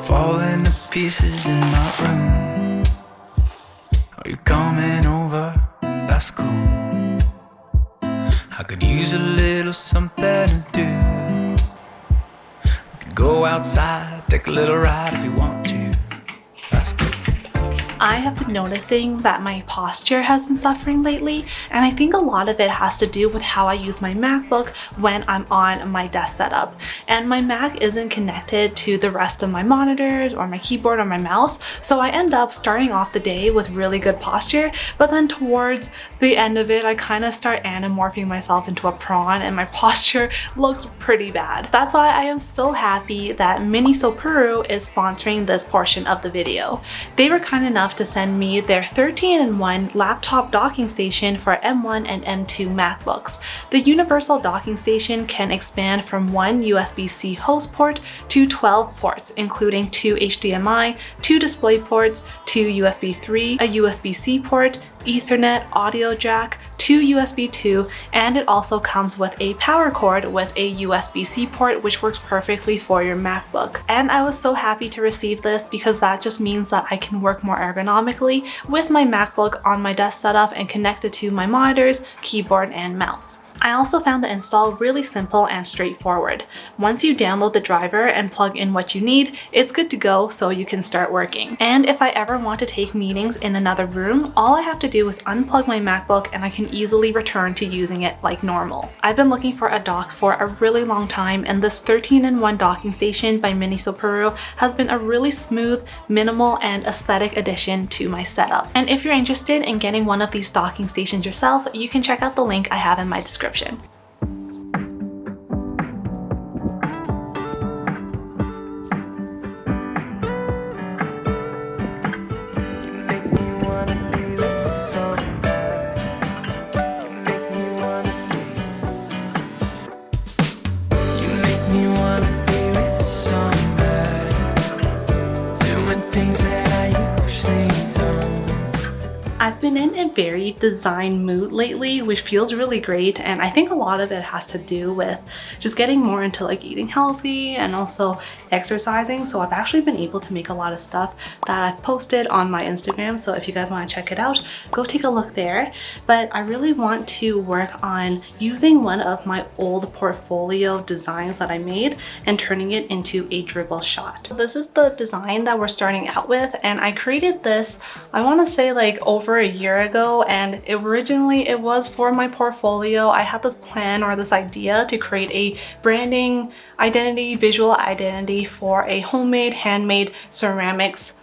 falling to pieces in my room. Are you coming over? That's cool. I could use a little something to do. We could go outside, take a little ride if you want to. That's cool. I have been noticing that my posture has been suffering lately, and I think a lot of it has to do with how I use my MacBook when I'm on my desk setup. And my Mac isn't connected to the rest of my monitors or my keyboard or my mouse, so I end up starting off the day with really good posture, but then towards the end of it, I kind of start anamorphing myself into a prawn and my posture looks pretty bad. That's why I am so happy that Miniso Peru is sponsoring this portion of the video. They were kind enough to send me their 13-in-1 laptop docking station for M1 and M2 MacBooks. The universal docking station can expand from one USB-C host port to 12 ports, including 2 HDMI, 2 display ports, 2 USB 3, a USB-C port, Ethernet, audio jack, 2 USB 2, and it also comes with a power cord with a USB-C port, which works perfectly for your MacBook. And I was so happy to receive this because that just means that I can work more ergonomically with my MacBook on my desk setup and connected to my monitors, keyboard, and mouse. I also found the install really simple and straightforward. Once you download the driver and plug in what you need, it's good to go so you can start working. And if I ever want to take meetings in another room, all I have to do is unplug my MacBook and I can easily return to using it like normal. I've been looking for a dock for a really long time, and this 13-in-1 docking station by Miniso Peru has been a really smooth, minimal, and aesthetic addition to my setup. And if you're interested in getting one of these docking stations yourself, you can check out the link I have in my description. I've been in a very design mood lately, which feels really great, and I think a lot of it has to do with just getting more into like eating healthy and also exercising. So I've actually been able to make a lot of stuff that I've posted on my Instagram, so if you guys want to check it out, go take a look there. But I really want to work on using one of my old portfolio designs that I made and turning it into a Dribbble shot. This is the design that we're starting out with, and I created this, I want to say like over a year ago, and originally it was for my portfolio. I had this plan or this idea to create a branding identity, visual identity for a homemade, handmade ceramics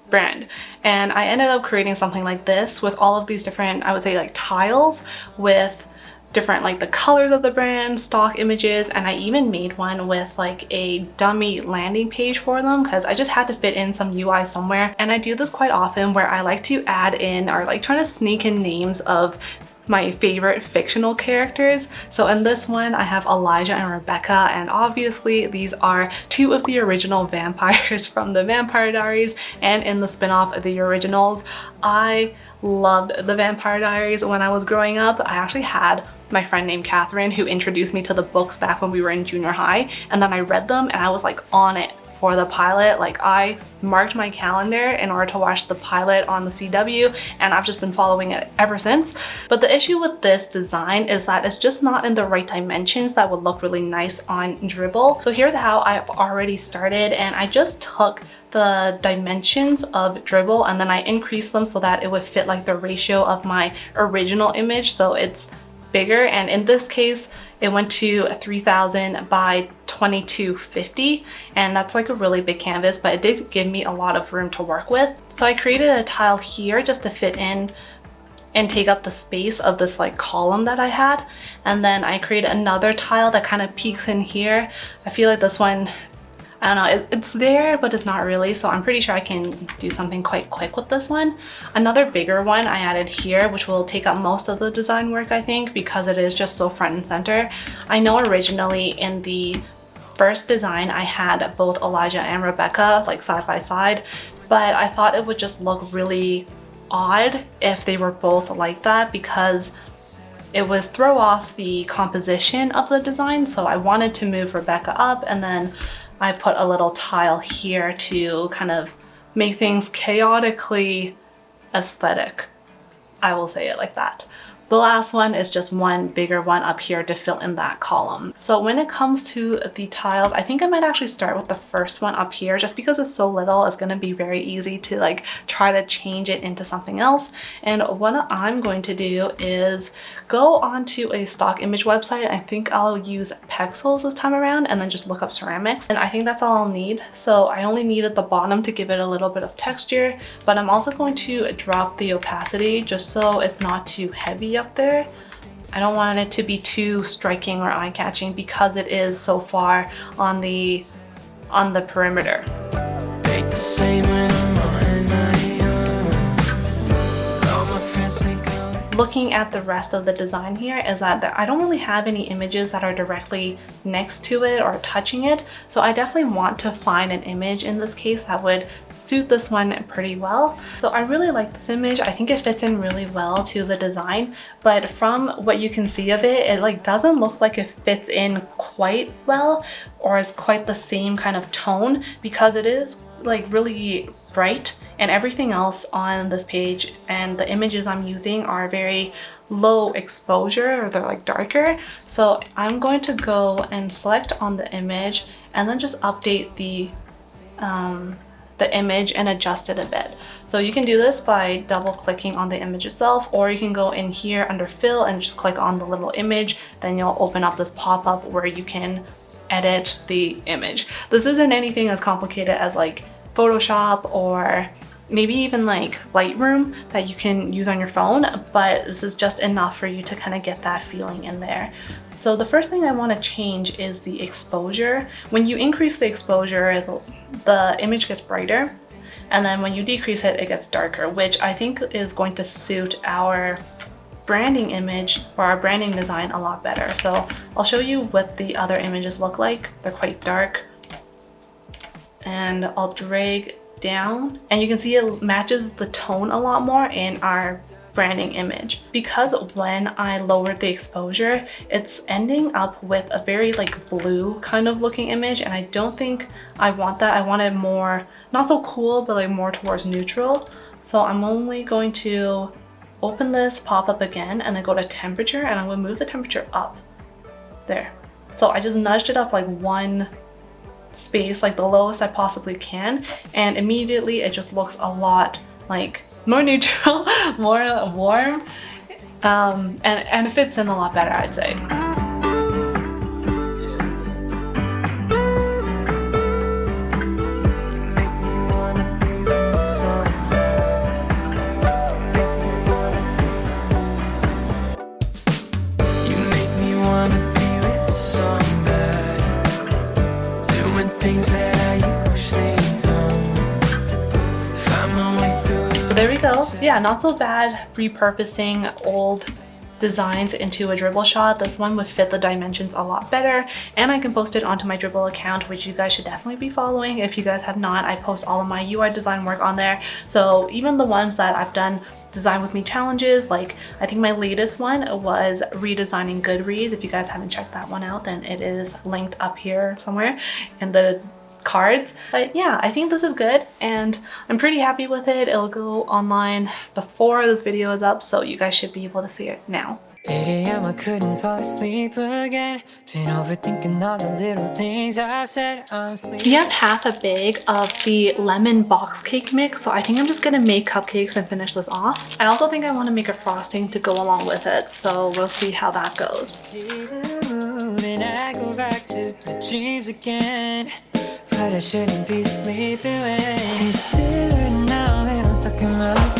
brand. And I ended up creating something like this with all of these different, I would say like tiles with different like the colors of the brand, stock images, and I even made one with like a dummy landing page for them because I just had to fit in some UI somewhere. And I do this quite often where I like to add in or like try to sneak in names of my favorite fictional characters. So in this one I have Elijah and Rebecca, and obviously these are two of the original vampires from the Vampire Diaries, and in the spin-off of the originals. I loved the Vampire Diaries when I was growing up. I actually had my friend named Catherine who introduced me to the books back when we were in junior high, and then I read them and I was like on it for the pilot. Like I marked my calendar in order to watch the pilot on the CW, and I've just been following it ever since. But the issue with this design is that it's just not in the right dimensions that would look really nice on Dribbble. So here's how I've already started, and I just took the dimensions of Dribbble and then I increased them so that it would fit like the ratio of my original image, so it's bigger. And in this case it went to 3000 by 2250, and that's like a really big canvas, but it did give me a lot of room to work with. So I created a tile here just to fit in and take up the space of this like column that I had, and then I created another tile that kind of peeks in here. I feel like this one, I don't know, it's there, but it's not really, so I'm pretty sure I can do something quite quick with this one. Another bigger one I added here, which will take up most of the design work, I think, because it is just so front and center. I know originally in the first design I had both Elijah and Rebecca like side by side, but I thought it would just look really odd if they were both like that because it would throw off the composition of the design. So I wanted to move Rebecca up, and then I put a little tile here to kind of make things chaotically aesthetic. I will say it like that. The last one is just one bigger one up here to fill in that column. So when it comes to the tiles, I think I might actually start with the first one up here just because it's so little. It's going to be very easy to like try to change it into something else. And what I'm going to do is go onto a stock image website. I think I'll use Pexels this time around and then just look up ceramics. And I think that's all I'll need. So I only needed the bottom to give it a little bit of texture, but I'm also going to drop the opacity just so it's not too heavy up there. I don't want it to be too striking or eye-catching because it is so far on the perimeter. Looking at the rest of the design here is that I don't really have any images that are directly next to it or touching it. So I definitely want to find an image in this case that would suit this one pretty well. So I really like this image. I think it fits in really well to the design, but from what you can see of it, it like doesn't look like it fits in quite well or is quite the same kind of tone because it is like really bright, and everything else on this page and the images I'm using are very low exposure, or they're like darker. So I'm going to go and select on the image and then just update the image and adjust it a bit. So you can do this by double clicking on the image itself, or you can go in here under fill and just click on the little image. Then you'll open up this pop-up where you can edit the image. This isn't anything as complicated as like Photoshop or maybe even like Lightroom that you can use on your phone, but this is just enough for you to kind of get that feeling in there. So the first thing I want to change is the exposure. When you increase the exposure, the image gets brighter, and then when you decrease it, it gets darker, which I think is going to suit our branding image or our branding design a lot better. So I'll show you what the other images look like. They're quite dark. And I'll drag down and you can see it matches the tone a lot more in our branding image. Because when I lowered the exposure, it's ending up with a very like blue kind of looking image, and I don't think I want that. I want it more, not so cool, but like more towards neutral. So I'm only going to open this pop-up again and then go to temperature, and I'm going to move the temperature up there. So I just nudged it up like one space, like the lowest I possibly can, and immediately it just looks a lot like more neutral, more warm, and it fits in a lot better, I'd say. There we go. Yeah, not so bad repurposing old designs into a Dribbble shot. This one would fit the dimensions a lot better, and I can post it onto my Dribbble account, which you guys should definitely be following. If you guys have not, I post all of my UI design work on there. So even the ones that I've done design with me challenges, like I think my latest one was redesigning Goodreads. If you guys haven't checked that one out, then it is linked up here somewhere in the cards. But yeah, I think this is good and I'm pretty happy with it. It'll go online before this video is up, so you guys should be able to see it now. 8 a.m. I couldn't fall asleep again. Been overthinking all the little things I've said. I'm sleeping. We have half a bag of the lemon box cake mix, so I think I'm just gonna make cupcakes and finish this off. I also think I want to make a frosting to go along with it, so we'll see how that goes. And I go back to my dreams again, but I shouldn't be sleeping when it's still now and I'm stuck in my bed.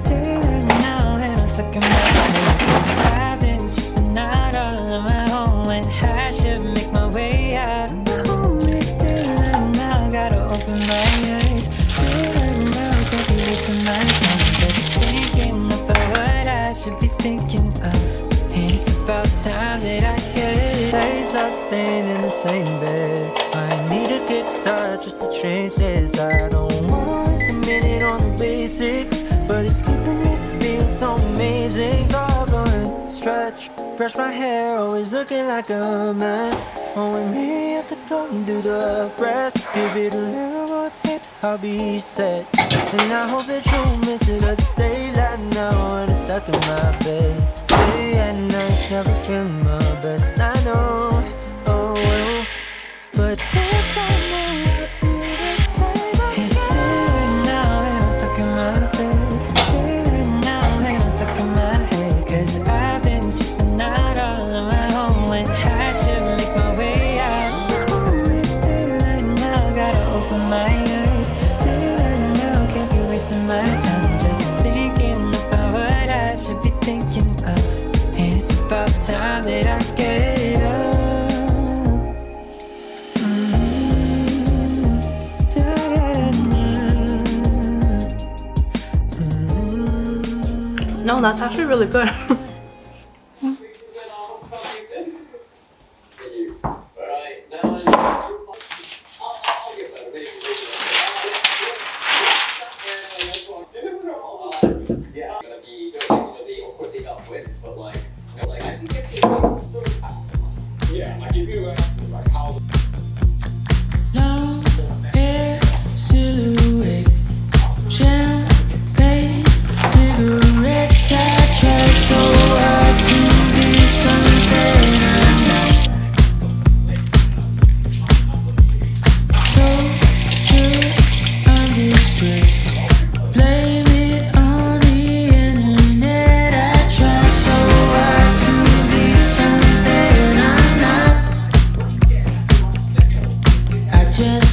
Still now and I'm stuck in my bed. Things happen, it's just not all on my own, and I should make my way out. I'm home, still now, gotta open my eyes. Still now, can't be wasting my time, just thinking about what I should be thinking of. And it's about time that I get it. Days up staying in the same bed. I need a good start just to change this. I don't wanna waste a minute on the basics, but it's keeping me feeling so amazing. Stop on stretch, brush my hair, always looking like a mess. Oh, and maybe I could go can do the rest. Give it a little more faith, I'll be set. And I hope that you'll miss it. I stay like now when I'm stuck in my bed. Day and night, never feeling my best. I know, oh well, but this I know I'll be the same. It's daylight now and I'm stuck in my bed. Daylight now and I'm stuck in my head. 'Cause I've been stressing out all on my own when I should make my way out. Oh, it's daylight now, gotta open my eyes. Daylight now, can't be wasting my time just thinking about what I should be thinking of. And it's about time that I get up. No, that's actually really good. Long hair, silhouette, champagne, cigarettes. I try so hard to be something I'm not. So true, I'm distressed. Blame it on the internet. I try so hard to be something I'm not. I just